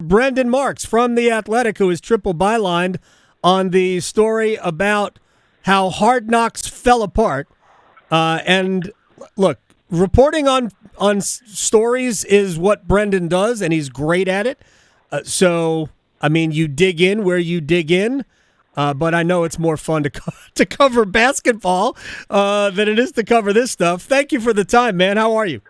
Brendan Marks from The Athletic, who is triple bylined on the story about how Hard Knocks fell apart. And look, reporting on stories is what Brendan does, and he's great at it. So, I mean, you dig in where you dig in. But I know it's more fun to cover basketball than it is to cover this stuff. Thank you for the time, man. How are you?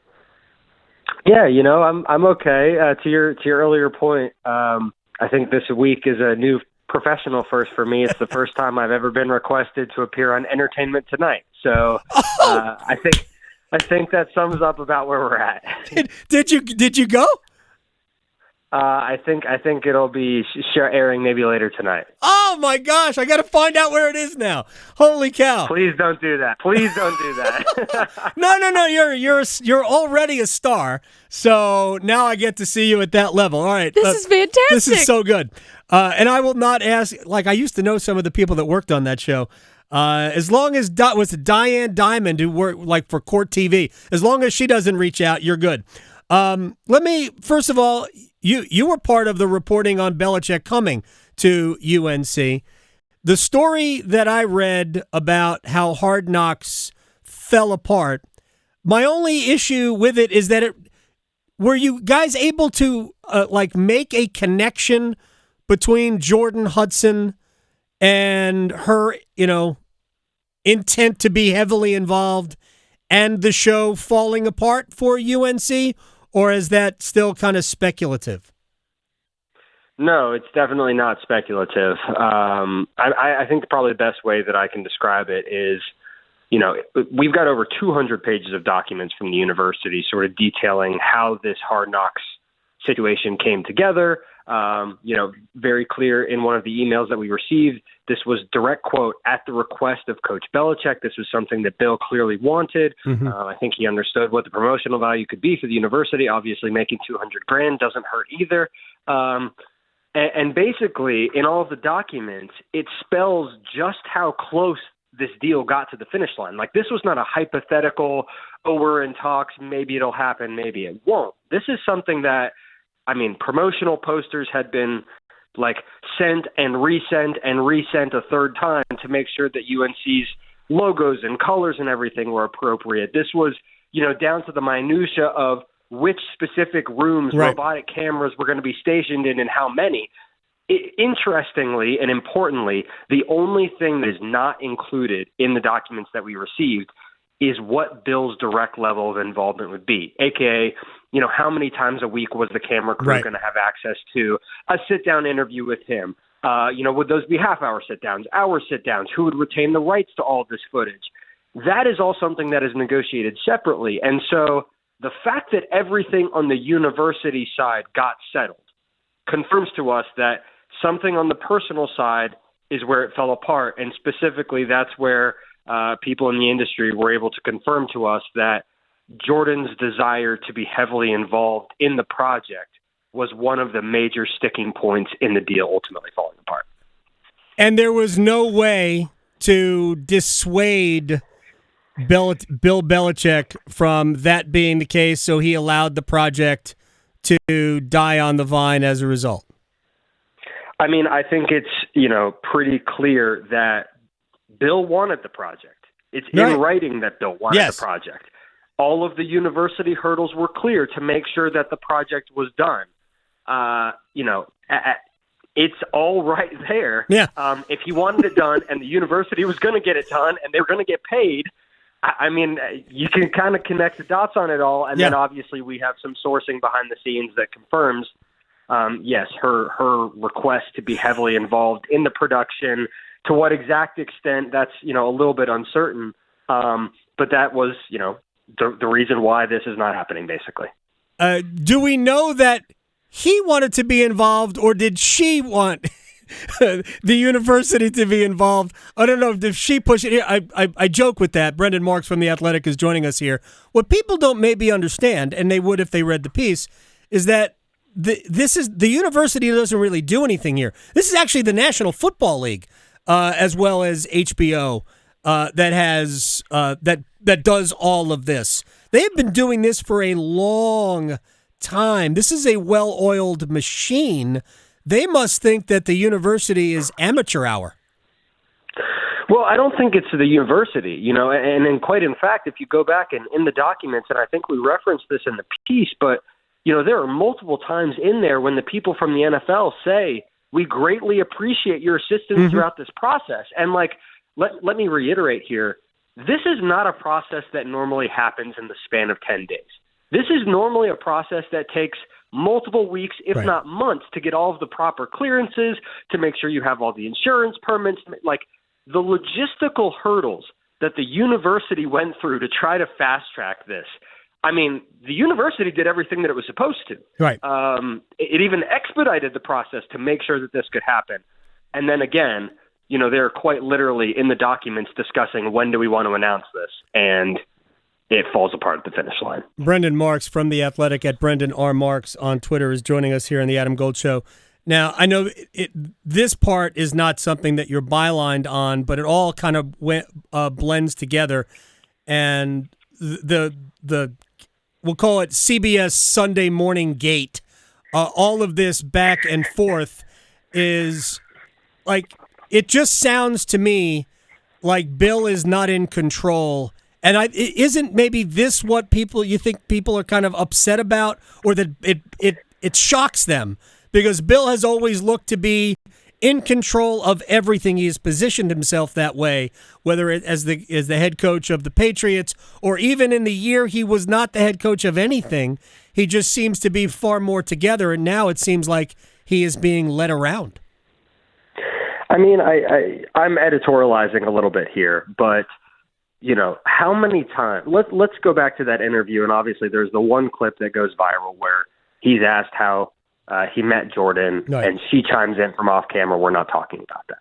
Yeah, I'm okay. To your earlier point, I think this week is a new professional first for me. It's the first time I've ever been requested to appear on Entertainment Tonight. So I think that sums up about where we're at. Did you go? I think it'll be airing maybe later tonight. Oh my gosh! I got to find out where it is now. Holy cow! Please don't do that. Please don't do that. No. You're already a star. So now I get to see you at that level. All right. This is fantastic. This is so good. And I will not ask. Like I used to know some of the people that worked on that show. As long as was it Diane Diamond who worked like for Court TV. As long as she doesn't reach out, you're good. Let me first of all. You were part of the reporting on Belichick coming to UNC. The story that I read about how Hard Knocks fell apart, my only issue with it is that were you guys able to make a connection between Jordan Hudson and her, intent to be heavily involved and the show falling apart for UNC? Or is that still kind of speculative? No, it's definitely not speculative. I think probably the best way that I can describe it is, we've got over 200 pages of documents from the university sort of detailing how this Hard Knocks situation came together. Very clear in one of the emails that we received. This was direct quote, at the request of Coach Belichick. This was something that Bill clearly wanted. Mm-hmm. I think he understood what the promotional value could be for the university. Obviously, making $200,000 doesn't hurt either. And basically, in all of the documents, it spells just how close this deal got to the finish line. Like, this was not a hypothetical, we're in talks, maybe it'll happen, maybe it won't. This is something that, promotional posters had been sent and resent a third time to make sure that UNC's logos and colors and everything were appropriate. This was, down to the minutia of which specific rooms robotic cameras were going to be stationed in and how many. Interestingly and importantly, the only thing that is not included in the documents that we received is what Bill's direct level of involvement would be, aka, how many times a week was the camera crew going to have access to a sit-down interview with him? Would those be half-hour sit-downs, hour sit-downs? Who would retain the rights to all of this footage? That is all something that is negotiated separately. And so the fact that everything on the university side got settled confirms to us that something on the personal side is where it fell apart, and specifically that's where people in the industry were able to confirm to us that Jordan's desire to be heavily involved in the project was one of the major sticking points in the deal ultimately falling apart. And there was no way to dissuade Bill Belichick from that being the case, so he allowed the project to die on the vine as a result. I think it's, pretty clear that Bill wanted the project. It's in writing that Bill wanted the project. All of the university hurdles were clear to make sure that the project was done. It's all right there. Yeah. If he wanted it done and the university was going to get it done and they were going to get paid, you can kind of connect the dots on it all. And then obviously we have some sourcing behind the scenes that confirms, yes, her request to be heavily involved in the production. To what exact extent, that's, a little bit uncertain. But that was, the reason why this is not happening, basically. Do we know that he wanted to be involved, or did she want the university to be involved? I don't know if she pushed it here. I joke with that. Brendan Marks from The Athletic is joining us here. What people don't maybe understand, and they would if they read the piece, is that the university doesn't really do anything here. This is actually the National Football League, as well as HBO, that has that does all of this. They have been doing this for a long time. This is a well-oiled machine. They must think that the university is amateur hour. Well, I don't think it's the university, and quite in fact, if you go back and in the documents, and I think we referenced this in the piece, but, there are multiple times in there when the people from the NFL say, we greatly appreciate your assistance throughout this process. And let me reiterate here, this is not a process that normally happens in the span of 10 days. This is normally a process that takes multiple weeks, if not months, to get all of the proper clearances, to make sure you have all the insurance permits, the logistical hurdles that the university went through to try to fast track this. I mean, the university did everything that it was supposed to. Right. It even expedited the process to make sure that this could happen. And then again, they're quite literally in the documents discussing when do we want to announce this, and it falls apart at the finish line. Brendan Marks from The Athletic at Brendan R. Marks on Twitter is joining us here on the Adam Gold Show. Now, I know this part is not something that you're bylined on, but it all kind of blends together. And the we'll call it CBS Sunday Morning Gate, all of this back and forth is it just sounds to me like Bill is not in control. And isn't maybe this what you think people are kind of upset about, or that it shocks them? Because Bill has always looked to be in control of everything. He has positioned himself that way, whether it as the head coach of the Patriots, or even in the year he was not the head coach of anything. He just seems to be far more together, and now it seems like he is being led around. I mean, I'm editorializing a little bit here, but how many times? Let's go back to that interview, and obviously there's the one clip that goes viral where he's asked how he met Jordan, and she chimes in from off camera, we're not talking about that.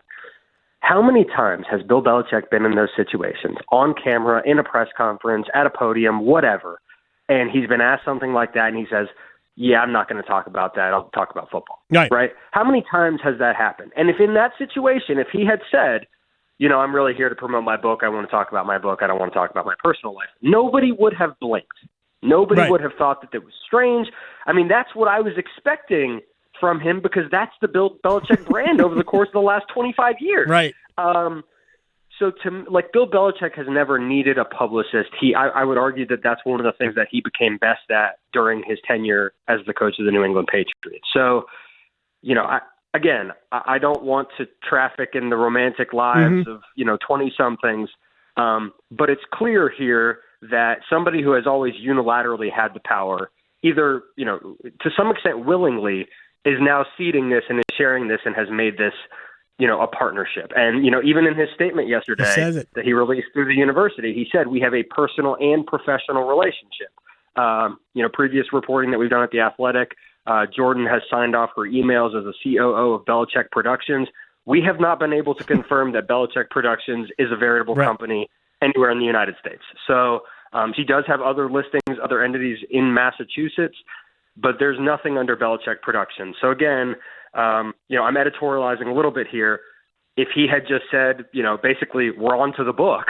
How many times has Bill Belichick been in those situations, on camera, in a press conference, at a podium, whatever, and he's been asked something like that, and he says, yeah, I'm not going to talk about that. I'll talk about football. Right? How many times has that happened? And if in that situation, if he had said, I'm really here to promote my book, I want to talk about my book, I don't want to talk about my personal life, nobody would have blinked. Nobody would have thought that was strange. I mean, that's what I was expecting from him, because that's the Bill Belichick brand over the course of the last 25 years. Right. So Bill Belichick has never needed a publicist. I would argue that that's one of the things that he became best at during his tenure as the coach of the New England Patriots. So, I don't want to traffic in the romantic lives of 20-somethings, but it's clear here that somebody who has always unilaterally had the power, either, to some extent willingly, is now ceding this and is sharing this and has made this, a partnership. And, even in his statement yesterday that he released through the university, he said, we have a personal and professional relationship. Previous reporting that we've done at The Athletic, Jordan has signed off her emails as a COO of Belichick Productions. We have not been able to confirm that Belichick Productions is a veritable company anywhere in the United States. So he does have other listings, other entities in Massachusetts, but there's nothing under Belichick Productions. So again, I'm editorializing a little bit here. If he had just said, basically we're on to the book,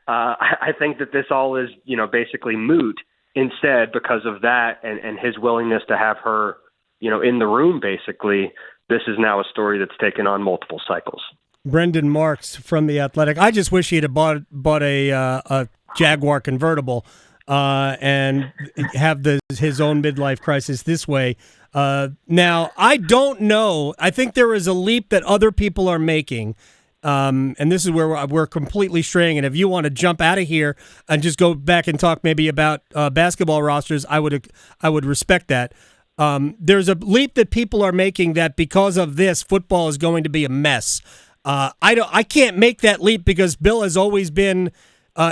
I think that this all is, basically moot instead because of that and his willingness to have her, in the room, basically. This is now a story that's taken on multiple cycles. Brendan Marks from The Athletic. I just wish he had bought a Jaguar convertible and have his own midlife crisis this way. Now, I don't know. I think there is a leap that other people are making, and this is where we're completely straying. And if you want to jump out of here and just go back and talk maybe about basketball rosters, I would respect that. There's a leap that people are making that because of this, football is going to be a mess. I can't make that leap because Bill has always been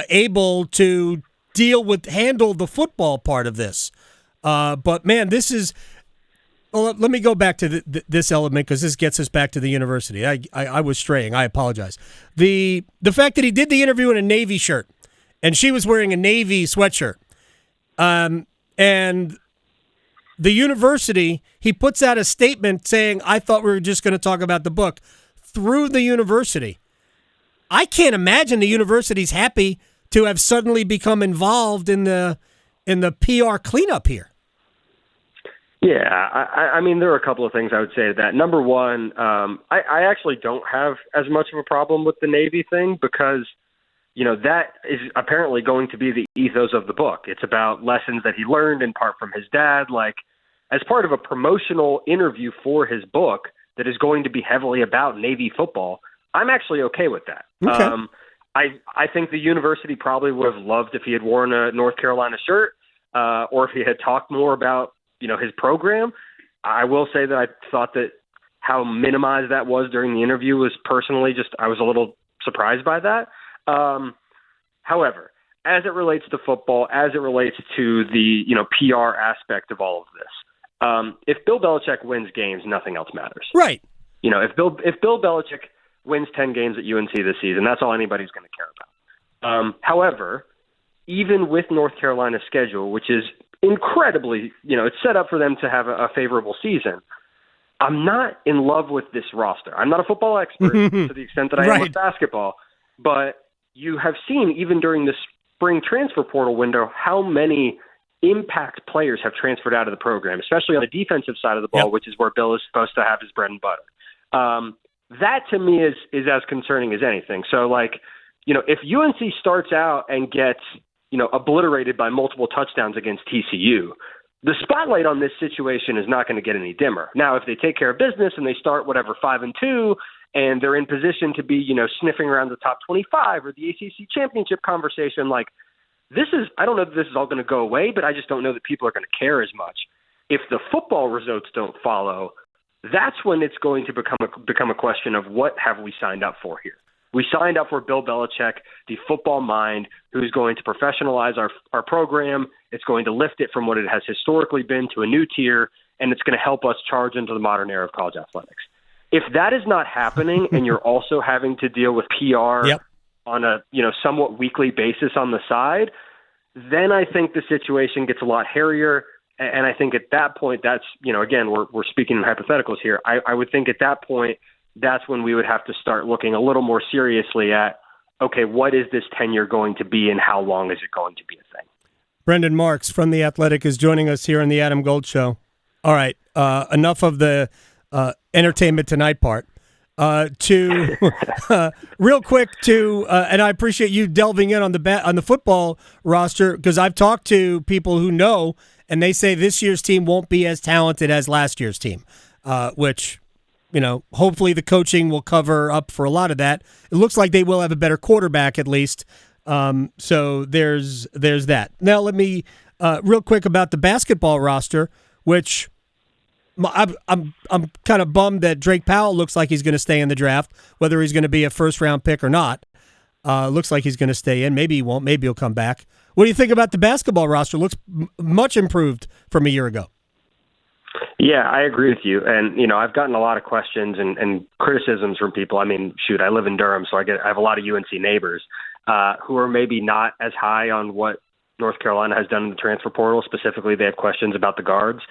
able to handle the football part of this. But man, this is. Well, let me go back to this element because this gets us back to the university. I was straying. I apologize. The fact that he did the interview in a Navy shirt and she was wearing a Navy sweatshirt, and the university, he puts out a statement saying, "I thought we were just going to talk about the book." Through the university. I can't imagine the university's happy to have suddenly become involved in the PR cleanup here. Yeah, I mean, there are a couple of things I would say to that. Number one, I actually don't have as much of a problem with the Navy thing because, that is apparently going to be the ethos of the book. It's about lessons that he learned in part from his dad, like as part of a promotional interview for his book that is going to be heavily about Navy football. I'm actually okay with that. Okay. I think the university probably would have loved if he had worn a North Carolina shirt or if he had talked more about his program. I will say that I thought that how minimized that was during the interview was personally I was a little surprised by that. However, as it relates to football, as it relates to the, PR aspect of all of this, if Bill Belichick wins games, nothing else matters. Right. If Bill Belichick wins 10 games at UNC this season, that's all anybody's going to care about. However, even with North Carolina's schedule, which is incredibly, it's set up for them to have a favorable season. I'm not in love with this roster. I'm not a football expert to the extent that I am with basketball, but you have seen even during the spring transfer portal window how many impact players have transferred out of the program, especially on the defensive side of the ball, which is where Bill is supposed to have his bread and butter. That to me is as concerning as anything. So if UNC starts out and gets obliterated by multiple touchdowns against TCU, the spotlight on this situation is not going to get any dimmer. Now, if they take care of business and they start 5-2 and they're in position to be, sniffing around the top 25 or the ACC championship conversation, I don't know that this is all going to go away, but I just don't know that people are going to care as much. If the football results don't follow, that's when it's going to become a question of what have we signed up for here. We signed up for Bill Belichick, the football mind, who's going to professionalize our program. It's going to lift it from what it has historically been to a new tier, and it's going to help us charge into the modern era of college athletics. If that is not happening and you're also having to deal with PR on a somewhat weekly basis on the side, then I think the situation gets a lot hairier. And I think at that point, that's, again, we're speaking in hypotheticals here. I would think at that point, that's when we would have to start looking a little more seriously at, okay, what is this tenure going to be and how long is it going to be a thing? Brendan Marks from The Athletic is joining us here on the Adam Gold Show. All right, enough of the entertainment tonight part. Real quick and I appreciate you delving in on the football roster because I've talked to people who know, and they say this year's team won't be as talented as last year's team, which, hopefully the coaching will cover up for a lot of that. It looks like they will have a better quarterback at least. So there's that. Now let me real quick about the basketball roster, which I'm kind of bummed that Drake Powell looks like he's going to stay in the draft, whether he's going to be a first-round pick or not. Looks like he's going to stay in. Maybe he won't. Maybe he'll come back. What do you think about the basketball roster? Looks much improved from a year ago. Yeah, I agree with you. And, I've gotten a lot of questions and criticisms from people. I mean, shoot, I live in Durham, so I have a lot of UNC neighbors who are maybe not as high on what North Carolina has done in the transfer portal. Specifically, they have questions about the guards.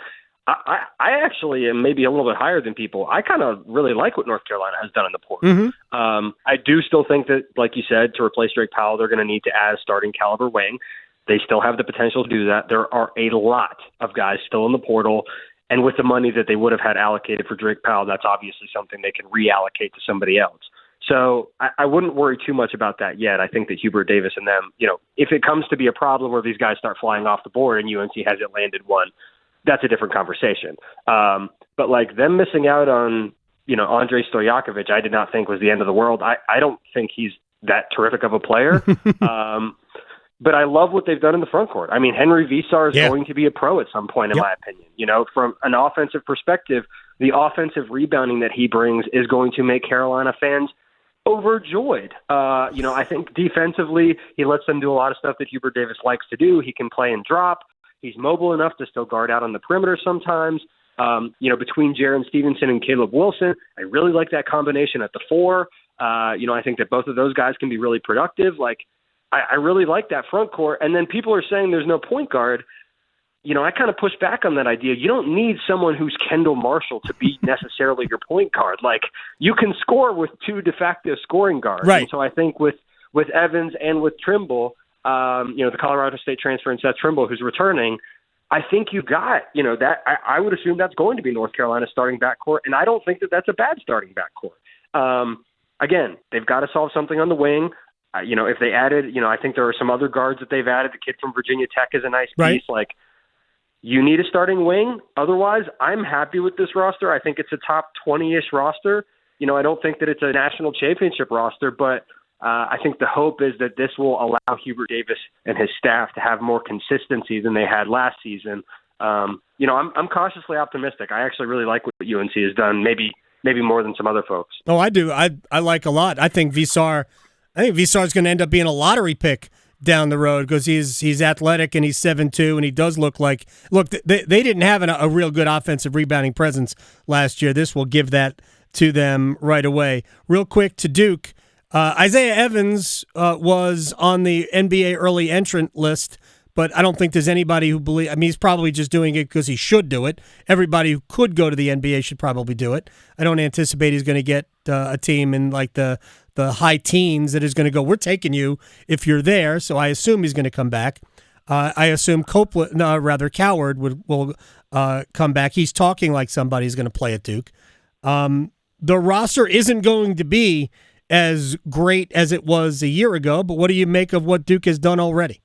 I actually am maybe a little bit higher than people. I kind of really like what North Carolina has done in the portal. Mm-hmm. I do still think that, like you said, to replace Drake Powell, they're going to need to add a starting caliber wing. They still have the potential to do that. There are a lot of guys still in the portal. And with the money that they would have had allocated for Drake Powell, that's obviously something they can reallocate to somebody else. So I wouldn't worry too much about that yet. I think that Hubert Davis and them, if it comes to be a problem where these guys start flying off the board and UNC hasn't landed one, that's a different conversation. But them missing out on, Andrei Stojakovic, I did not think was the end of the world. I don't think he's that terrific of a player. But I love what they've done in the front court. I mean, Henry Visar is going to be a pro at some point, in my opinion. From an offensive perspective, the offensive rebounding that he brings is going to make Carolina fans overjoyed. I think defensively, he lets them do a lot of stuff that Hubert Davis likes to do. He can play and drop. He's mobile enough to still guard out on the perimeter sometimes. Between Jaron Stevenson and Caleb Wilson, I really like that combination at the 4. I think that both of those guys can be really productive. I really like that front court. And then people are saying there's no point guard. I kind of push back on that idea. You don't need someone who's Kendall Marshall to be necessarily your point guard. You can score with 2 de facto scoring guards. Right. And so I think with Evans and with Trimble, the Colorado State transfer and Seth Trimble, who's returning, I think you got, that I would assume that's going to be North Carolina's starting backcourt, and I don't think that that's a bad starting backcourt. Again, they've got to solve something on the wing. If they added, I think there are some other guards that they've added. The kid from Virginia Tech is a nice piece. Right. You need a starting wing. Otherwise, I'm happy with this roster. I think it's a top 20-ish roster. I don't think that it's a national championship roster, but I think the hope is that this will allow Hubert Davis and his staff to have more consistency than they had last season. I'm cautiously optimistic. I actually really like what UNC has done, maybe more than some other folks. Oh, I do. I like a lot. I think Visar is going to end up being a lottery pick down the road because he's athletic and he's 7'2", and he does look. They didn't have a real good offensive rebounding presence last year. This will give that to them right away. Real quick to Duke, Isaiah Evans was on the NBA early entrant list, but I don't think there's anybody who believes. I mean, he's probably just doing it because he should do it. Everybody who could go to the NBA should probably do it. I don't anticipate he's going to get a team in like the high teens that is going to go, we're taking you if you're there. So I assume he's going to come back. I assume Coward will come back. He's talking like somebody's going to play at Duke. The roster isn't going to be as great as it was a year ago, but what do you make of what Duke has done already?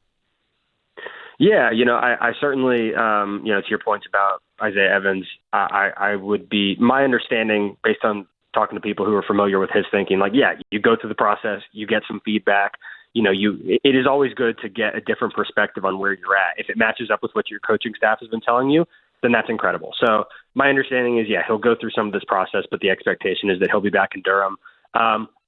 Yeah, I certainly, to your points about Isaiah Evans, I would be, my understanding based on talking to people who are familiar with his thinking, you go through the process, you get some feedback, it is always good to get a different perspective on where you're at. If it matches up with what your coaching staff has been telling you, then that's incredible. So my understanding is, he'll go through some of this process, but the expectation is that he'll be back in Durham.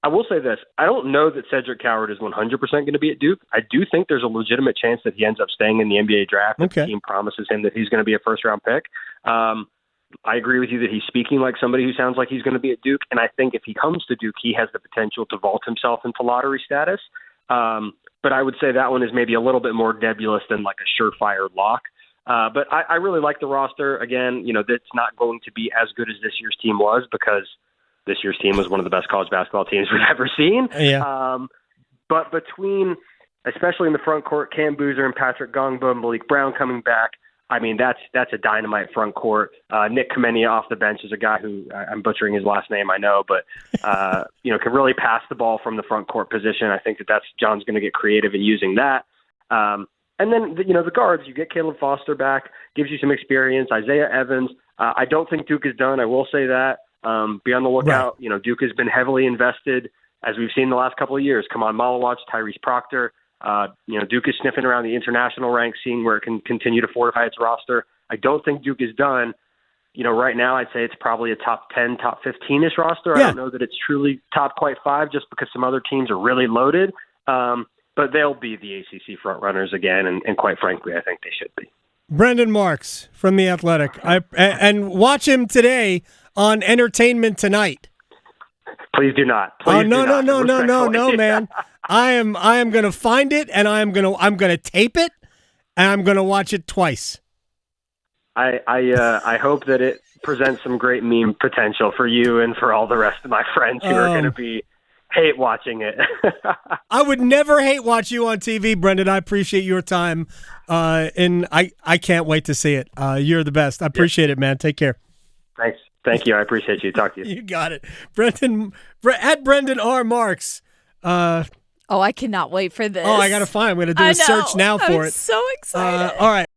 I will say this. I don't know that Cedric Coward is 100% going to be at Duke. I do think there's a legitimate chance that he ends up staying in the NBA draft if the team promises him that he's going to be a first-round pick. I agree with you that he's speaking like somebody who sounds like he's going to be at Duke, and I think if he comes to Duke, he has the potential to vault himself into lottery status. But I would say that one is maybe a little bit more nebulous than like a surefire lock. But I really like the roster. Again, that's not going to be as good as this year's team was because this year's team was one of the best college basketball teams we've ever seen. Yeah. But between, especially in the front court, Cam Boozer and Patrick Gongbo and Malik Brown coming back, I mean, that's a dynamite front court. Nick Kamenia off the bench is a guy who, I'm butchering his last name, I know, but can really pass the ball from the front court position. I think that's John's going to get creative in using that. And then, the guards, you get Caleb Foster back, gives you some experience. Isaiah Evans. I don't think Duke is done. I will say that. Be on the lookout. Right. Duke has been heavily invested, as we've seen the last couple of years. Kaman Malawach, Tyrese Proctor. Duke is sniffing around the international ranks, seeing where it can continue to fortify its roster. I don't think Duke is done. Right now I'd say it's probably a top 10, top 15-ish roster. Yeah. I don't know that it's truly top quite 5 just because some other teams are really loaded. But they'll be the ACC front runners again, and quite frankly, I think they should be. Brendan Marks from The Athletic. And watch him today on Entertainment Tonight. Please do not. No, man. I am going to find it, and I'm going to tape it, and I'm going to watch it twice. I hope that it presents some great meme potential for you and for all the rest of my friends who are going to be hate watching it. I would never hate watch you on TV, Brendan. I appreciate your time, and I can't wait to see it. You're the best. I appreciate it, man. Take care. Thanks. Thank you. I appreciate you. Talk to you. You got it. At Brendan R. Marks. I cannot wait for this. I got to find. I'm going to do a search now for it. I'm so excited. All right.